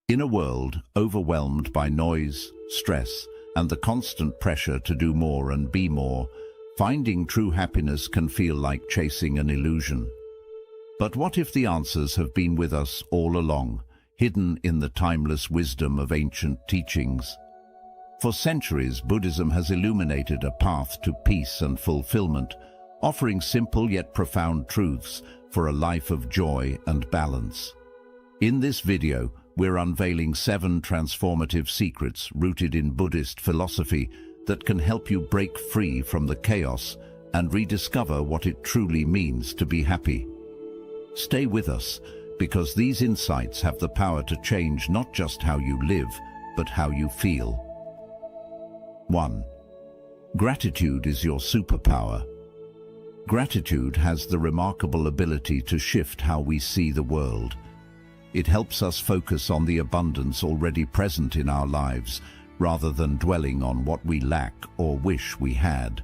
In a world overwhelmed by noise, stress, and the constant pressure to do more and be more, finding true happiness can feel like chasing an illusion. But what if the answers have been with us all along, hidden in the timeless wisdom of ancient teachings? For centuries, Buddhism has illuminated a path to peace and fulfillment, offering simple yet profound truths for a life of joy and balance. In this video, we're unveiling 7 transformative secrets rooted in Buddhist philosophy that can help you break free from the chaos and rediscover what it truly means to be happy. Stay with us, because these insights have the power to change not just how you live, but how you feel. 1. Gratitude is your superpower. Gratitude has the remarkable ability to shift how we see the world. It helps us focus on the abundance already present in our lives, rather than dwelling on what we lack or wish we had.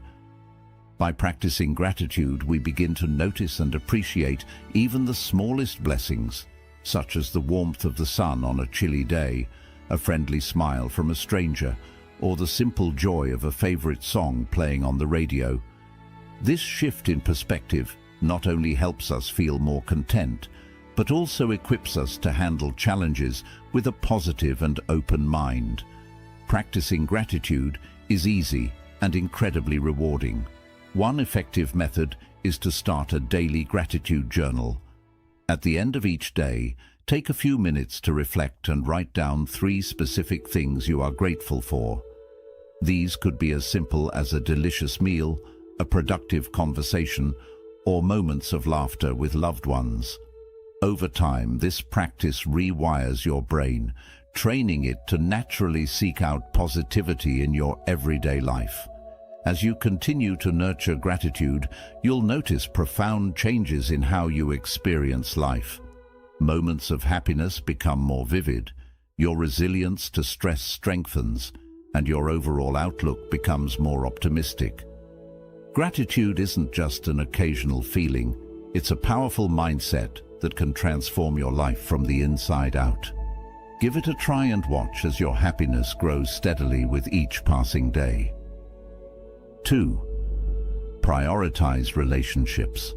By practicing gratitude, we begin to notice and appreciate even the smallest blessings, such as the warmth of the sun on a chilly day, a friendly smile from a stranger, or the simple joy of a favorite song playing on the radio. This shift in perspective not only helps us feel more content, but also equips us to handle challenges with a positive and open mind. Practicing gratitude is easy and incredibly rewarding. One effective method is to start a daily gratitude journal. At the end of each day, take a few minutes to reflect and write down 3 specific things you are grateful for. These could be as simple as a delicious meal, a productive conversation, or moments of laughter with loved ones. Over time, this practice rewires your brain, training it to naturally seek out positivity in your everyday life. As you continue to nurture gratitude, you'll notice profound changes in how you experience life. Moments of happiness become more vivid, your resilience to stress strengthens, and your overall outlook becomes more optimistic. Gratitude isn't just an occasional feeling, it's a powerful mindset that can transform your life from the inside out. Give it a try and watch as your happiness grows steadily with each passing day. 2. Prioritize relationships.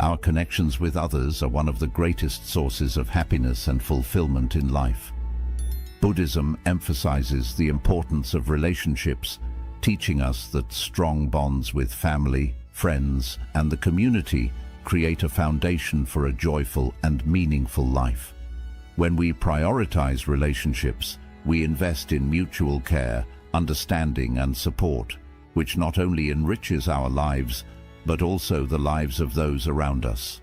Our connections with others are one of the greatest sources of happiness and fulfillment in life. Buddhism emphasizes the importance of relationships, teaching us that strong bonds with family, friends, and the community create a foundation for a joyful and meaningful life. When we prioritize relationships, we invest in mutual care, understanding, and support, which not only enriches our lives, but also the lives of those around us.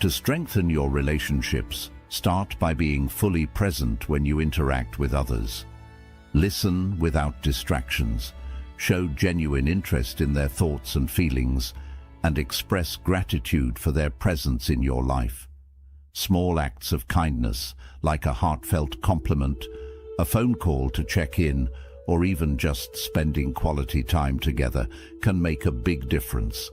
To strengthen your relationships, start by being fully present when you interact with others. Listen without distractions, show genuine interest in their thoughts and feelings, and express gratitude for their presence in your life. Small acts of kindness, like a heartfelt compliment, a phone call to check in, or even just spending quality time together, can make a big difference.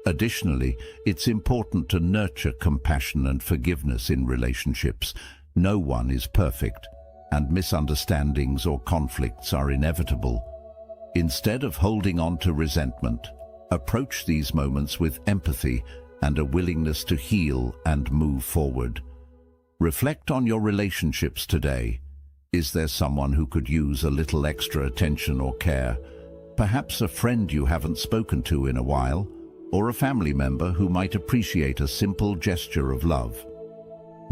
Additionally, it's important to nurture compassion and forgiveness in relationships. No one is perfect, and misunderstandings or conflicts are inevitable. Instead of holding on to resentment, approach these moments with empathy and a willingness to heal and move forward. Reflect on your relationships today. Is there someone who could use a little extra attention or care? Perhaps a friend you haven't spoken to in a while, or a family member who might appreciate a simple gesture of love.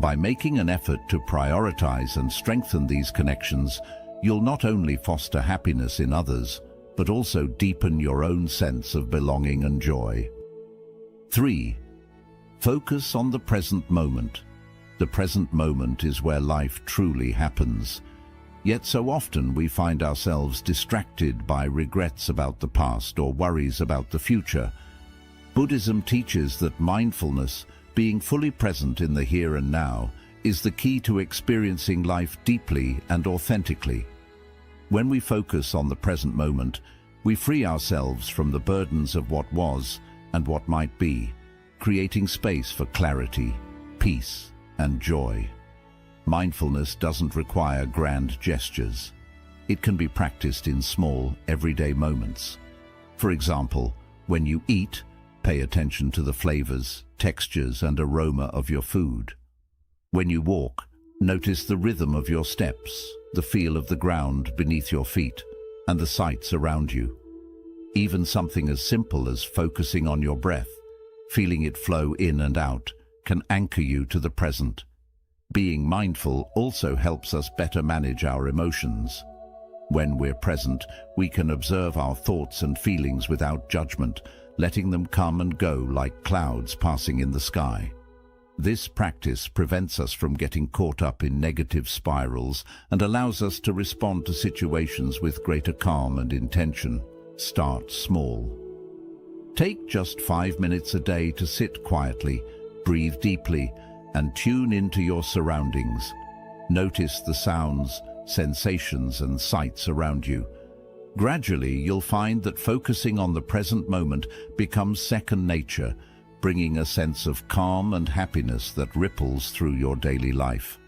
By making an effort to prioritize and strengthen these connections, you'll not only foster happiness in others, but also deepen your own sense of belonging and joy. 3. Focus on the present moment. The present moment is where life truly happens. Yet so often we find ourselves distracted by regrets about the past or worries about the future. Buddhism teaches that mindfulness, being fully present in the here and now, is the key to experiencing life deeply and authentically. When we focus on the present moment, we free ourselves from the burdens of what was and what might be, creating space for clarity, peace, and joy. Mindfulness doesn't require grand gestures. It can be practiced in small, everyday moments. For example, when you eat, pay attention to the flavors, textures, and aroma of your food. When you walk, notice the rhythm of your steps, the feel of the ground beneath your feet, and the sights around you. Even something as simple as focusing on your breath, feeling it flow in and out, can anchor you to the present. Being mindful also helps us better manage our emotions. When we're present, we can observe our thoughts and feelings without judgment, letting them come and go like clouds passing in the sky. This practice prevents us from getting caught up in negative spirals and allows us to respond to situations with greater calm and intention. Start small. Take just 5 minutes a day to sit quietly, breathe deeply, and tune into your surroundings. Notice the sounds, sensations, and sights around you. Gradually, you'll find that focusing on the present moment becomes second nature, bringing a sense of calm and happiness that ripples through your daily life.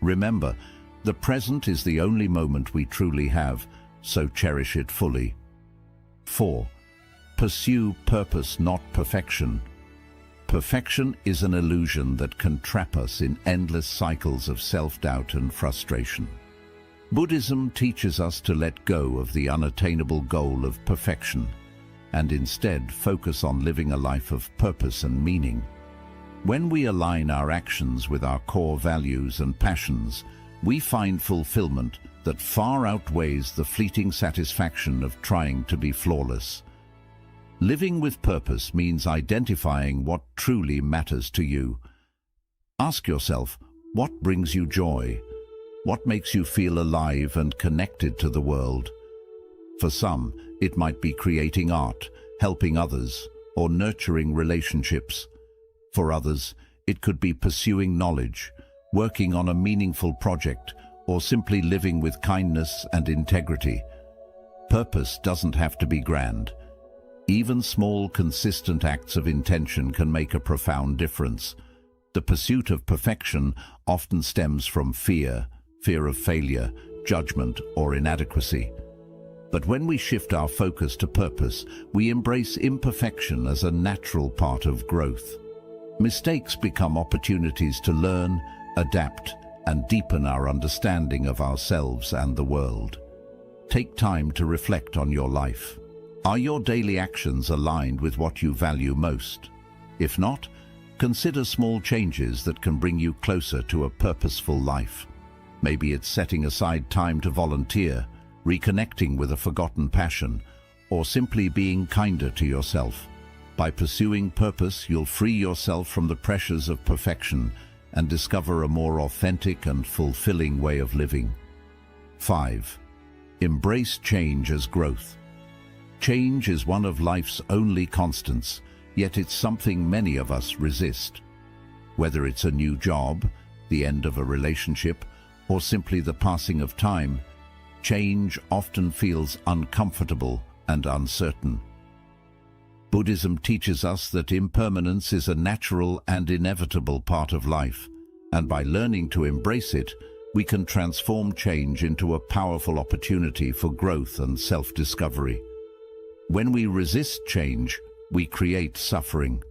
Remember, the present is the only moment we truly have, so cherish it fully. 4. Pursue purpose, not perfection. Perfection is an illusion that can trap us in endless cycles of self-doubt and frustration. Buddhism teaches us to let go of the unattainable goal of perfection and instead focus on living a life of purpose and meaning. When we align our actions with our core values and passions, we find fulfillment that far outweighs the fleeting satisfaction of trying to be flawless. Living with purpose means identifying what truly matters to you. Ask yourself, what brings you joy? What makes you feel alive and connected to the world? For some, it might be creating art, helping others, or nurturing relationships. For others, it could be pursuing knowledge, working on a meaningful project, or simply living with kindness and integrity. Purpose doesn't have to be grand. Even small, consistent acts of intention can make a profound difference. The pursuit of perfection often stems from fear of failure, judgment, or inadequacy. But when we shift our focus to purpose, we embrace imperfection as a natural part of growth. Mistakes become opportunities to learn, adapt, and deepen our understanding of ourselves and the world. Take time to reflect on your life. Are your daily actions aligned with what you value most? If not, consider small changes that can bring you closer to a purposeful life. Maybe it's setting aside time to volunteer, reconnecting with a forgotten passion, or simply being kinder to yourself. By pursuing purpose, you'll free yourself from the pressures of perfection and discover a more authentic and fulfilling way of living. 5. Embrace change as growth. Change is one of life's only constants, yet it's something many of us resist. Whether it's a new job, the end of a relationship, or simply the passing of time, change often feels uncomfortable and uncertain. Buddhism teaches us that impermanence is a natural and inevitable part of life, and by learning to embrace it, we can transform change into a powerful opportunity for growth and self-discovery. When we resist change, we create suffering.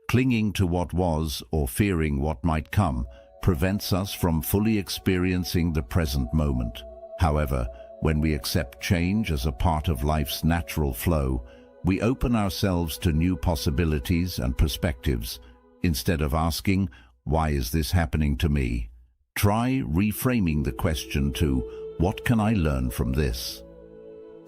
Clinging to what was or fearing what might come prevents us from fully experiencing the present moment. However, when we accept change as a part of life's natural flow, we open ourselves to new possibilities and perspectives. Instead of asking, "Why is this happening to me?" try reframing the question to, "What can I learn from this?"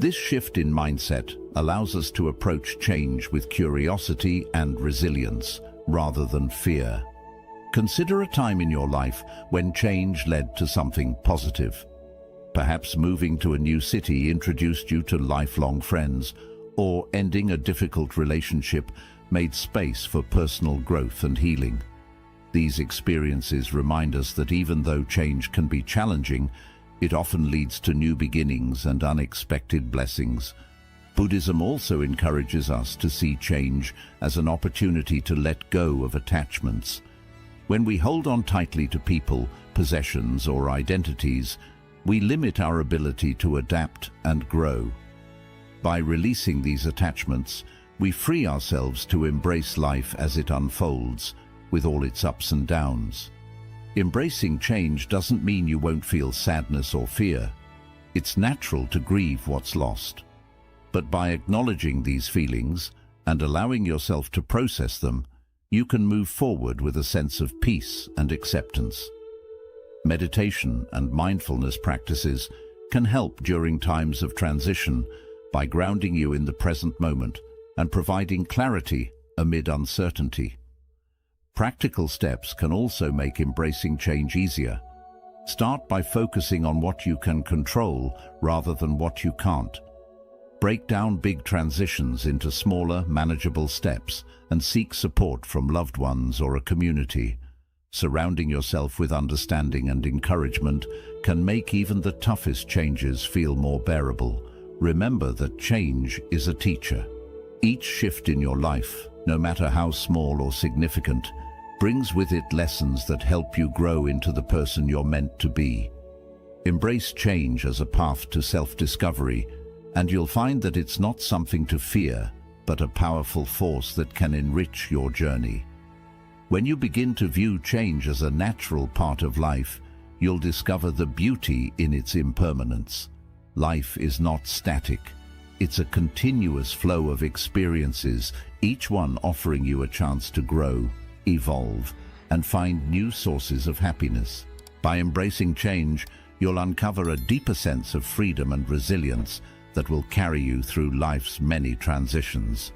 This shift in mindset allows us to approach change with curiosity and resilience, rather than fear. Consider a time in your life when change led to something positive. Perhaps moving to a new city introduced you to lifelong friends, or ending a difficult relationship made space for personal growth and healing. These experiences remind us that even though change can be challenging, it often leads to new beginnings and unexpected blessings. Buddhism also encourages us to see change as an opportunity to let go of attachments. When we hold on tightly to people, possessions or identities, we limit our ability to adapt and grow. By releasing these attachments, we free ourselves to embrace life as it unfolds, with all its ups and downs. Embracing change doesn't mean you won't feel sadness or fear. It's natural to grieve what's lost. But by acknowledging these feelings and allowing yourself to process them, you can move forward with a sense of peace and acceptance. Meditation and mindfulness practices can help during times of transition by grounding you in the present moment and providing clarity amid uncertainty. Practical steps can also make embracing change easier. Start by focusing on what you can control rather than what you can't. Break down big transitions into smaller, manageable steps and seek support from loved ones or a community. Surrounding yourself with understanding and encouragement can make even the toughest changes feel more bearable. Remember that change is a teacher. Each shift in your life, no matter how small or significant, brings with it lessons that help you grow into the person you're meant to be. Embrace change as a path to self-discovery, and you'll find that it's not something to fear, but a powerful force that can enrich your journey. When you begin to view change as a natural part of life, you'll discover the beauty in its impermanence. Life is not static. It's a continuous flow of experiences, each one offering you a chance to grow, evolve, and find new sources of happiness. By embracing change, you'll uncover a deeper sense of freedom and resilience that will carry you through life's many transitions.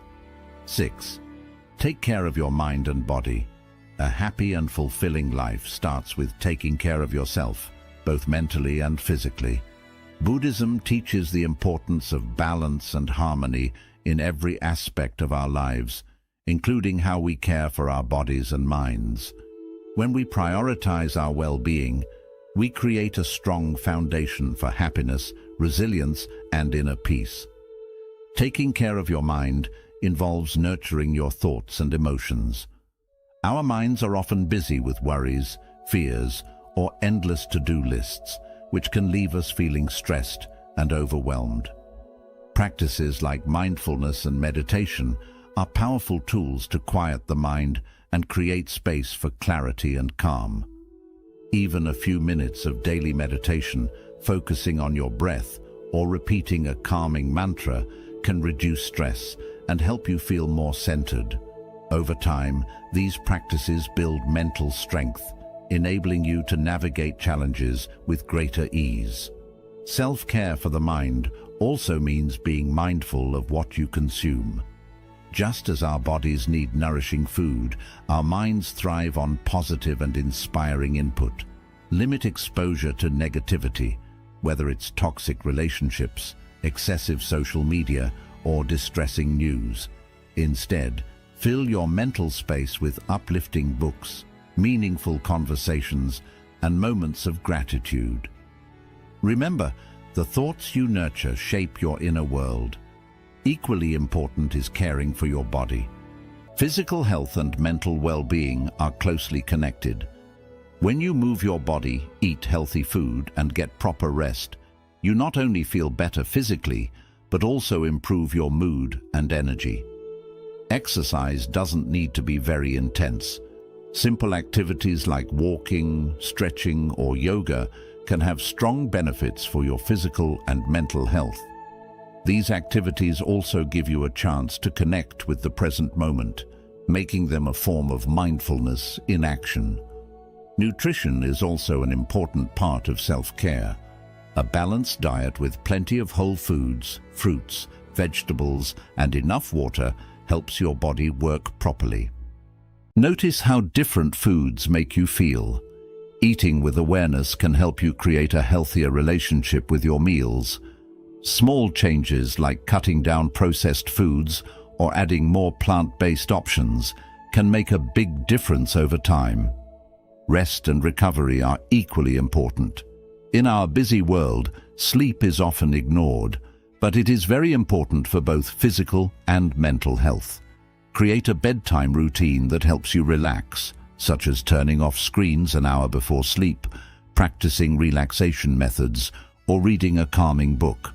6. Take care of your mind and body. A happy and fulfilling life starts with taking care of yourself, both mentally and physically. Buddhism teaches the importance of balance and harmony in every aspect of our lives, including how we care for our bodies and minds. When we prioritize our well-being, we create a strong foundation for happiness, resilience, and inner peace. Taking care of your mind involves nurturing your thoughts and emotions. Our minds are often busy with worries, fears, or endless to-do lists, which can leave us feeling stressed and overwhelmed. Practices like mindfulness and meditation are powerful tools to quiet the mind and create space for clarity and calm. Even a few minutes of daily meditation, focusing on your breath or repeating a calming mantra, can reduce stress and help you feel more centered. Over time, these practices build mental strength, enabling you to navigate challenges with greater ease. Self-care for the mind also means being mindful of what you consume. Just as our bodies need nourishing food, our minds thrive on positive and inspiring input. Limit exposure to negativity, whether it's toxic relationships, excessive social media, or distressing news. Instead, fill your mental space with uplifting books, meaningful conversations, and moments of gratitude. Remember, the thoughts you nurture shape your inner world. Equally important is caring for your body. Physical health and mental well-being are closely connected. When you move your body, eat healthy food, and get proper rest, you not only feel better physically, but also improve your mood and energy. Exercise doesn't need to be very intense. Simple activities like walking, stretching, or yoga can have strong benefits for your physical and mental health. These activities also give you a chance to connect with the present moment, making them a form of mindfulness in action. Nutrition is also an important part of self-care. A balanced diet with plenty of whole foods, fruits, vegetables, and enough water helps your body work properly. Notice how different foods make you feel. Eating with awareness can help you create a healthier relationship with your meals. Small changes like cutting down processed foods or adding more plant-based options can make a big difference over time. Rest and recovery are equally important. In our busy world, sleep is often ignored, but it is very important for both physical and mental health. Create a bedtime routine that helps you relax, such as turning off screens an hour before sleep, practicing relaxation methods, or reading a calming book.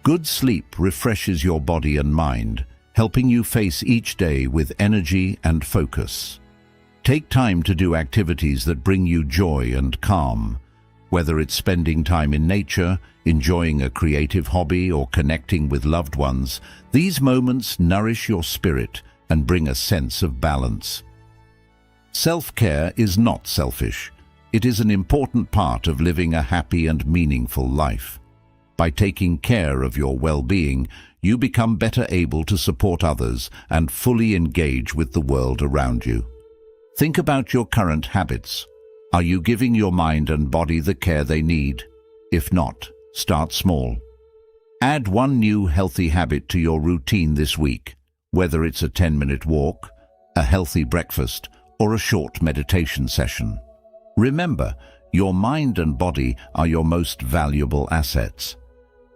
Good sleep refreshes your body and mind, helping you face each day with energy and focus. Take time to do activities that bring you joy and calm, whether it's spending time in nature, enjoying a creative hobby, or connecting with loved ones. These moments nourish your spirit and bring a sense of balance. Self-care is not selfish. It is an important part of living a happy and meaningful life. By taking care of your well-being, you become better able to support others and fully engage with the world around you. Think about your current habits. Are you giving your mind and body the care they need? If not, start small. Add one new healthy habit to your routine this week, whether it's a 10-minute walk, a healthy breakfast, or a short meditation session. Remember, your mind and body are your most valuable assets.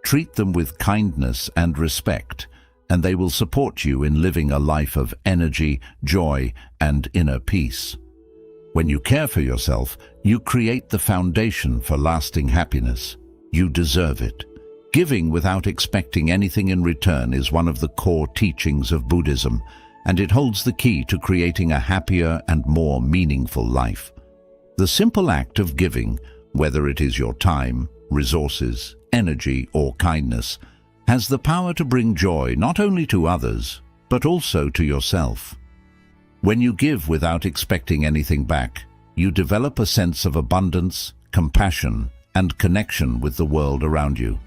Treat them with kindness and respect, and they will support you in living a life of energy, joy, and inner peace. When you care for yourself, you create the foundation for lasting happiness. You deserve it. Giving without expecting anything in return is one of the core teachings of Buddhism, and it holds the key to creating a happier and more meaningful life. The simple act of giving, whether it is your time, resources, energy, or kindness, has the power to bring joy not only to others, but also to yourself. When you give without expecting anything back, you develop a sense of abundance, compassion, and connection with the world around you.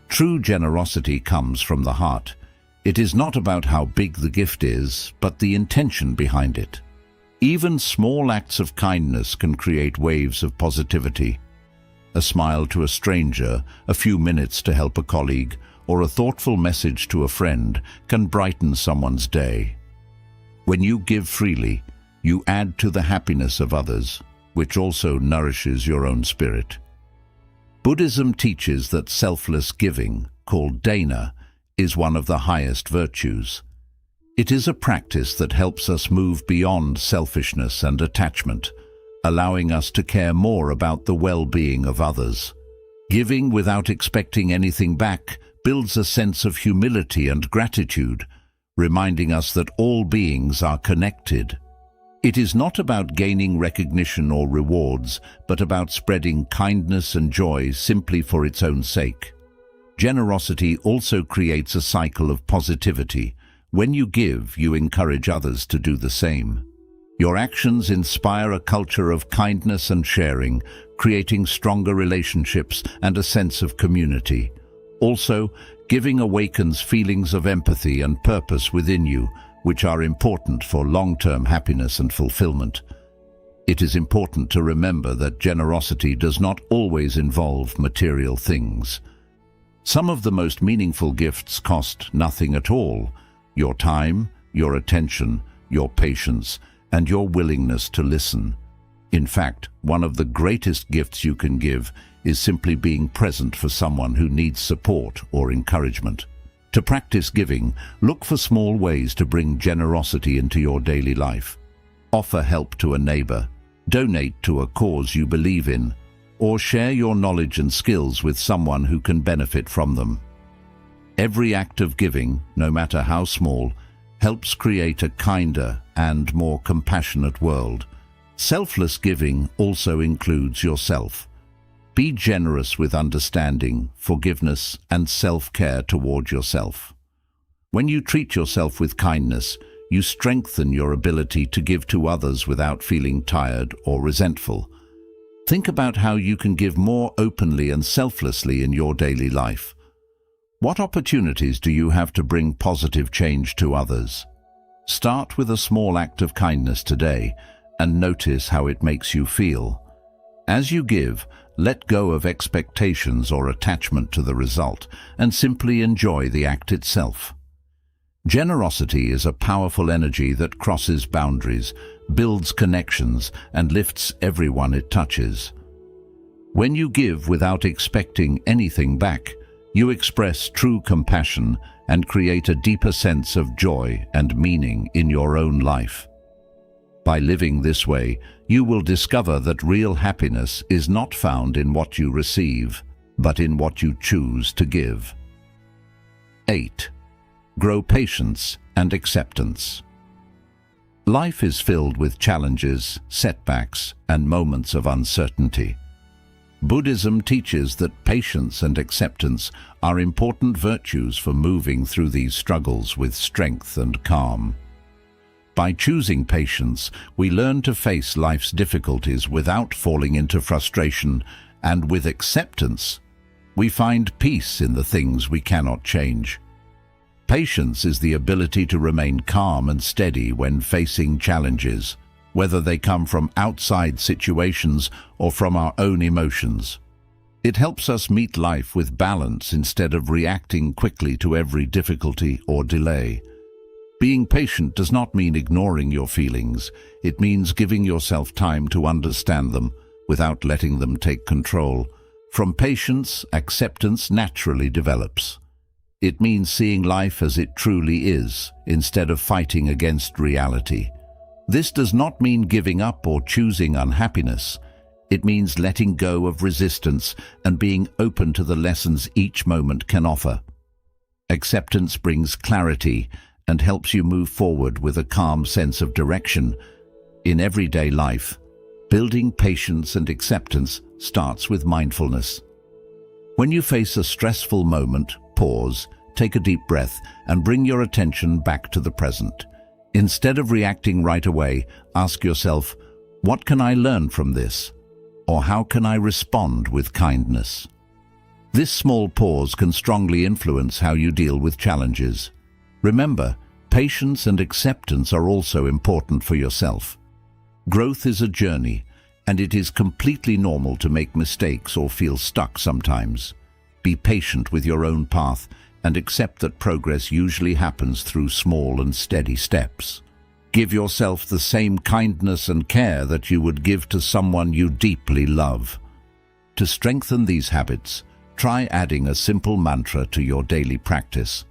True generosity comes from the heart. It is not about how big the gift is, but the intention behind it. Even small acts of kindness can create waves of positivity. A smile to a stranger, a few minutes to help a colleague, or a thoughtful message to a friend can brighten someone's day. When you give freely, you add to the happiness of others, which also nourishes your own spirit. Buddhism teaches that selfless giving, called dana, is one of the highest virtues. It is a practice that helps us move beyond selfishness and attachment, allowing us to care more about the well-being of others. Giving without expecting anything back builds a sense of humility and gratitude, reminding us that all beings are connected. It is not about gaining recognition or rewards, but about spreading kindness and joy simply for its own sake. Generosity also creates a cycle of positivity. When you give, you encourage others to do the same. Your actions inspire a culture of kindness and sharing, creating stronger relationships and a sense of community. Also, giving awakens feelings of empathy and purpose within you, which are important for long-term happiness and fulfillment. It is important to remember that generosity does not always involve material things. Some of the most meaningful gifts cost nothing at all: your time, your attention, your patience, and your willingness to listen. In fact, one of the greatest gifts you can give is simply being present for someone who needs support or encouragement. To practice giving, look for small ways to bring generosity into your daily life. Offer help to a neighbor, donate to a cause you believe in, or share your knowledge and skills with someone who can benefit from them. Every act of giving, no matter how small, helps create a kinder and more compassionate world. Selfless giving also includes yourself. Be generous with understanding, forgiveness, and self-care toward yourself. When you treat yourself with kindness, you strengthen your ability to give to others without feeling tired or resentful. Think about how you can give more openly and selflessly in your daily life. What opportunities do you have to bring positive change to others? Start with a small act of kindness today and notice how it makes you feel. As you give, let go of expectations or attachment to the result and simply enjoy the act itself. Generosity is a powerful energy that crosses boundaries, builds connections, and lifts everyone it touches. When you give without expecting anything back, you express true compassion and create a deeper sense of joy and meaning in your own life. By living this way, you will discover that real happiness is not found in what you receive, but in what you choose to give. 8. Grow patience and acceptance. Life is filled with challenges, setbacks, and moments of uncertainty. Buddhism teaches that patience and acceptance are important virtues for moving through these struggles with strength and calm. By choosing patience, we learn to face life's difficulties without falling into frustration, and with acceptance, we find peace in the things we cannot change. Patience is the ability to remain calm and steady when facing challenges, whether they come from outside situations or from our own emotions. It helps us meet life with balance instead of reacting quickly to every difficulty or delay. Being patient does not mean ignoring your feelings. It means giving yourself time to understand them without letting them take control. From patience, acceptance naturally develops. It means seeing life as it truly is, instead of fighting against reality. This does not mean giving up or choosing unhappiness. It means letting go of resistance and being open to the lessons each moment can offer. Acceptance brings clarity and helps you move forward with a calm sense of direction. In everyday life, building patience and acceptance starts with mindfulness. When you face a stressful moment, pause, take a deep breath, and bring your attention back to the present. Instead of reacting right away, ask yourself, what can I learn from this? Or how can I respond with kindness? This small pause can strongly influence how you deal with challenges. Remember, patience and acceptance are also important for yourself. Growth is a journey, and it is completely normal to make mistakes or feel stuck sometimes. Be patient with your own path and accept that progress usually happens through small and steady steps. Give yourself the same kindness and care that you would give to someone you deeply love. To strengthen these habits, try adding a simple mantra to your daily practice.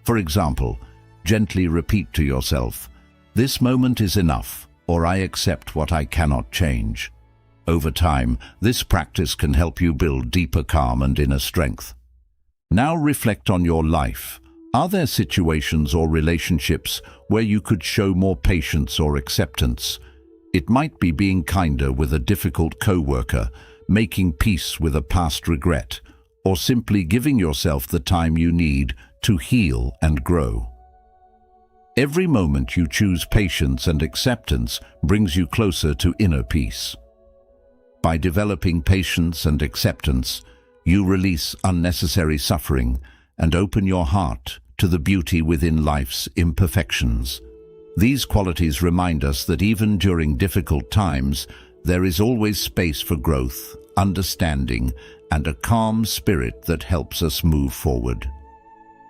For example, gently repeat to yourself, "This moment is enough," or "I accept what I cannot change." Over time, this practice can help you build deeper calm and inner strength. Now reflect on your life. Are there situations or relationships where you could show more patience or acceptance? It might be being kinder with a difficult co-worker, making peace with a past regret, or simply giving yourself the time you need to heal and grow. Every moment you choose patience and acceptance brings you closer to inner peace. By developing patience and acceptance, you release unnecessary suffering and open your heart to the beauty within life's imperfections. These qualities remind us that even during difficult times, there is always space for growth, understanding, and a calm spirit that helps us move forward.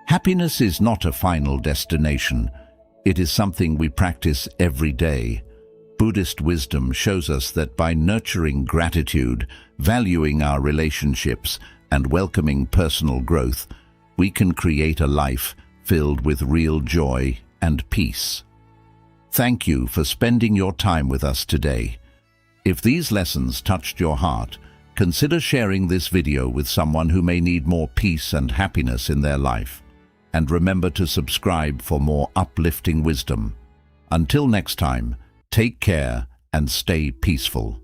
Happiness is not a final destination. It is something we practice every day. Buddhist wisdom shows us that by nurturing gratitude, valuing our relationships, and welcoming personal growth, we can create a life filled with real joy and peace. Thank you for spending your time with us today. If these lessons touched your heart, consider sharing this video with someone who may need more peace and happiness in their life. And remember to subscribe for more uplifting wisdom. Until next time, take care and stay peaceful.